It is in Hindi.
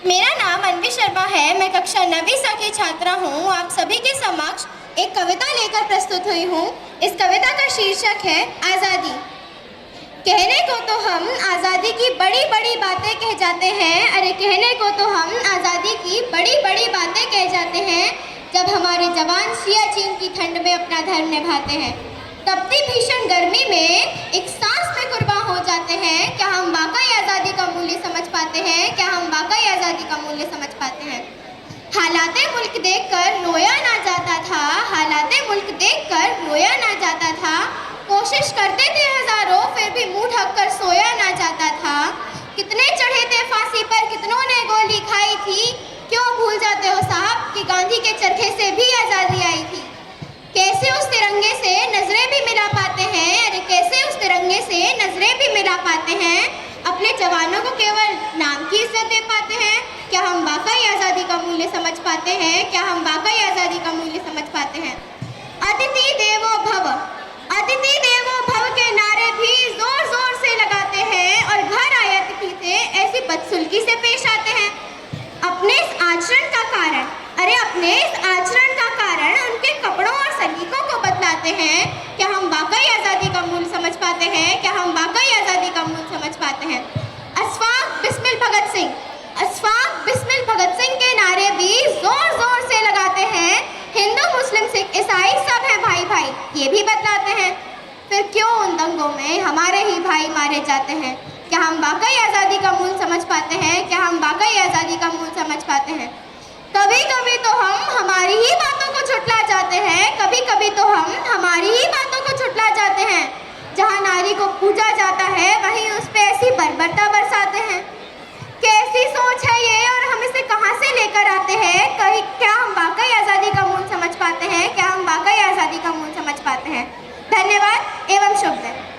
मेरा नाम अन्वी शर्मा है। मैं कक्षा 9वीं की छात्रा हूँ। आप सभी के समक्ष एक कविता लेकर प्रस्तुत हुई हूँ। इस कविता का शीर्षक है आज़ादी। कहने को तो हम आज़ादी की बड़ी बड़ी बातें कह जाते हैं। अरे कहने को तो हम आज़ादी की बड़ी बड़ी बातें कह जाते हैं, जब हमारे जवान सियाचिन की ठंड में अपना धर्म निभाते हैं। तपती भीषण गर्मी में एक सांस में कुर्बान हो जाते हैं। क्या हम वाकई आज़ादी का मूल्य समझ पाते हैं? क्या हम वाकई आज़ादी का मूल्य समझ पाते हैं? हालाते मुल्क देखकर रोया ना जाता था, हालाते मुल्क देखकर रोया ना जाता था। कोशिश करते थे हजारों, फिर भी मुंह ढककर सोया ना जाता था। कितने चढ़े थे फांसी पर, कितनों ने गोली खाई थी। क्यों भूल जाते हो साहब कि गांधी के चरखे से भी आज़ादी आई थी। कैसे उस तिरंगे से नजरें भी मिला पाते हैं? अरे कैसे उस तिरंगे से नजरें भी मिला पाते हैं? अपने जवानों को केवल नाम की इज्जत दे पाते हैं? क्या हम वाकई आज़ादी का मूल्य समझ पाते हैं? क्या हम वाकई आज़ादी का मूल्य समझ पाते हैं? अतिथि देवो भव, अतिथि देवो भव के नारे भी जोर जोर से लगाते हैं, और घर आए अतिथि से ऐसी बदसुल्की से पेश आते हैं। अपने इस आचरण का कारण, अरे अपने इस आचरण का कारण उनके कपड़ों और सलीकों को बतलाते हैं। क्या हम वाकई आज़ादी का मूल्य समझ पाते हैं? क्या हम वाकई आज़ादी का मूल्य समझ पाते हैं? अशफाक बिस्मिल भगत सिंह, अशफाक बिस्मिल भगत सिंह के नारे भी जोर जोर से लगाते हैं। हिंदू मुस्लिम सिख ईसाई सब हैं भाई भाई, ये भी बतलाते हैं। फिर क्यों उन दंगों में हमारे ही भाई मारे जाते हैं? क्या हम वाकई आज़ादी का मूल्य समझ पाते हैं? क्या हम वाकई आज़ादी का मूल्य समझ पाते हैं? कभी कभी तो हम हमारी ही बातों को झुठला जाते हैं, कभी कभी तो हम हमारी ही बातों को झुठला जाते हैं। जहाँ नारी को पूजा जाता है, वहीं उस पे ऐसी बर्बरता बरसाते हैं। कैसी सोच है ये, और हम इसे कहाँ से लेकर आते हैं? कहीं क्या हम वाकई आज़ादी का मूल्य समझ पाते हैं? क्या हम वाकई आज़ादी का मूल्य समझ पाते हैं? धन्यवाद एवं शुभ दिन।